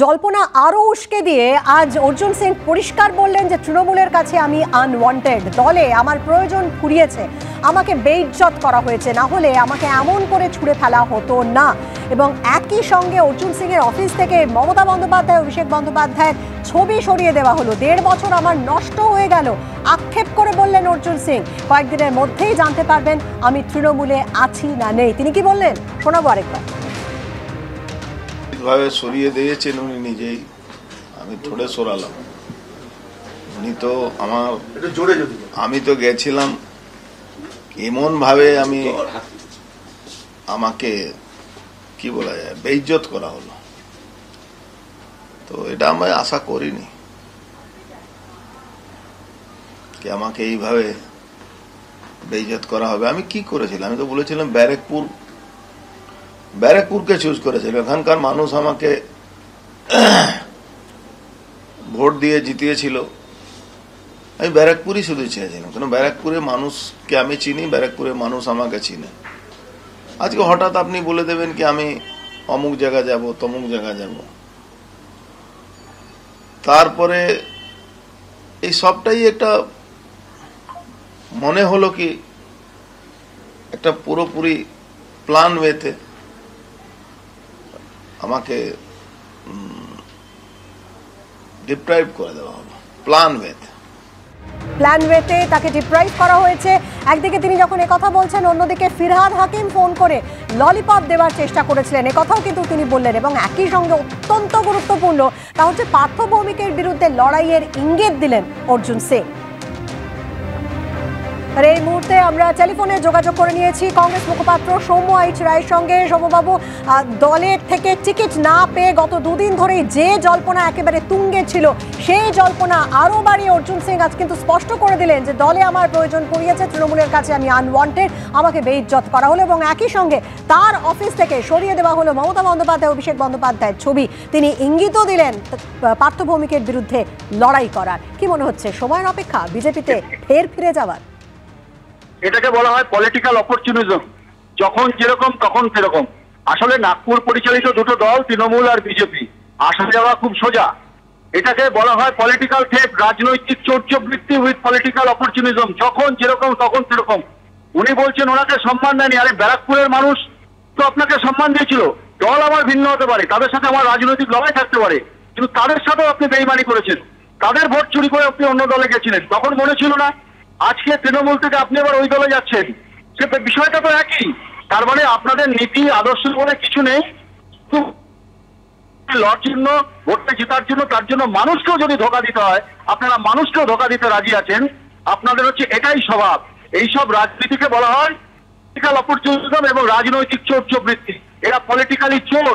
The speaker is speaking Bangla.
জল্পনা আরও উস্কে দিয়ে আজ অর্জুন সিং পরিষ্কার বললেন যে তৃণমূলের কাছে আমি আনওয়ান্টেড, দলে আমার প্রয়োজন ফুরিয়েছে, আমাকে বেইজ্জত করা হয়েছে, না হলে আমাকে এমন করে ছুঁড়ে ফেলা হতো না। এবং একই সঙ্গে অর্জুন সিং এর অফিস থেকে মমতা বন্দ্যোপাধ্যায়, অভিষেক বন্দ্যোপাধ্যায়ের ছবি সরিয়ে দেওয়া হলো। 1.5 বছর আমার নষ্ট হয়ে গেল, আক্ষেপ করে বললেন অর্জুন সিং। কয়েকদিনের মধ্যেই জানতে পারবেন আমি তৃণমূলে আছি না নেই। তিনি কি বললেন শোনাবো আরেকবার। ভাবে সরিয়ে দিয়েছেন উনি নিজেই, আমি থোড়ে সরালাম। উনি তো আমার, আমি তো গেছিলাম এমন ভাবে, আমাকে কি বলা যায়, বেইজ্জত করা হলো। তো এটা আমি আশা করিনি কি আমাকে এইভাবে বেইজ্জত করা হবে। আমি কি করেছিলাম? আমি তো বলেছিলাম ব্যারাকপুরকে চুজ করেছিল। এখানকার মানুষ আমাকে ভোট দিয়ে জিতিয়েছিল, আমি ব্যারাকপুরই শুধু চেয়েছিলাম। কারণ ব্যারাকপুরের মানুষকে আমি চিনি, ব্যারাকপুরের মানুষ আমাকে চিনে। আজকে হঠাৎ আপনি বলে দেবেন কি আমি অমুক জায়গা যাব, তমুক জায়গা যাব, তারপরে এই সবটাই একটা মনে হলো কি একটা পুরোপুরি প্ল্যান ওয়েতে আমাকে ডিপ্রাইভ করে দেওয়া হলো। প্ল্যান ওয়েতে তাকে ডিপ্রাইভ করা হয়েছে। একদিকে তিনি যখন একথা বলছেন, অন্যদিকে ফিরহাদ হাকিম ফোন করে ললিপপ দেওয়ার চেষ্টা করেছিলেন, একথাও কিন্তু তিনি বললেন। এবং একই সঙ্গে অত্যন্ত গুরুত্বপূর্ণ তা হচ্ছে পার্থ ভৌমিকের বিরুদ্ধে লড়াইয়ের ইঙ্গিত দিলেন অর্জুন সিং। আর এই মুহূর্তে আমরা টেলিফোনে যোগাযোগ করে নিয়েছি কংগ্রেস মুখপাত্র সৌম্য এইচ রায়ের সঙ্গে। সৌম্যবাবু, দলের থেকে টিকিট না পেয়ে গত 2 দিন ধরেই যে জল্পনা একেবারে তুঙ্গে ছিল, সেই জল্পনা আরও বাড়িয়ে অর্জুন সিং আজ কিন্তু স্পষ্ট করে দিলেন যে দলে আমার প্রয়োজন পড়িয়েছে, তৃণমূলের কাছে আমি আনওয়ান্টেড, আমাকে বেইজ্জত করা হলো। এবং একই সঙ্গে তার অফিস থেকে সরিয়ে দেওয়া হলো মমতা বন্দ্যোপাধ্যায়, অভিষেক বন্দ্যোপাধ্যায়ের ছবি। তিনি ইঙ্গিতও দিলেন পার্থ ভৌমিকের বিরুদ্ধে লড়াই করার। কি মনে হচ্ছে সময়ের অপেক্ষা বিজেপিতে ফিরে যাওয়ার? এটাকে বলা হয় পলিটিক্যাল অপরচুনিজম। যখন যেরকম তখন সেরকম। আসলে নাগপুর পরিচালিত দুটো দল, তৃণমূল আর বিজেপি, আসা যাওয়া খুব সোজা। এটাকে বলা হয় পলিটিক্যাল থ্রেট, রাজনৈতিক চৌর্যবৃত্তি উইথ পলিটিক্যাল অপরচুনিজম। যখন যেরকম তখন সেরকম। উনি বলছেন ওনাকে সম্মান দেয়নি। আরে ব্যারাকপুরের মানুষ তো আপনাকে সম্মান দিয়েছিল। দল আমার ভিন্ন হতে পারে, তাদের সাথে আমার রাজনৈতিক লড়াই থাকতে পারে, কিন্তু তাদের সাথেও আপনি বেইমানি করেছেন। তাদের ভোট চুরি করে আপনি অন্য দলে গেছিলেন, তখন মনে ছিল না? আজকে তৃণমূল থেকে আপনি আবার ওই দলে যাচ্ছেন, সে বিষয়টা তো একই। তার মানে আপনাদের নীতি আদর্শ বলে কিছু নেই। লড়ার জন্য, ভোটটা জেতার জন্য, তার জন্য মানুষকেও যদি ধোঁকা দিতে হয়, আপনারা মানুষকেও ধোঁকা দিতে রাজি আছেন। আপনাদের হচ্ছে এটাই স্বভাব। এইসব রাজনীতিকে বলা হয় পলিটিক্যাল অপরচুনিজম এবং রাজনৈতিক চৌর্যবৃত্তি। এরা পলিটিক্যালি চোর।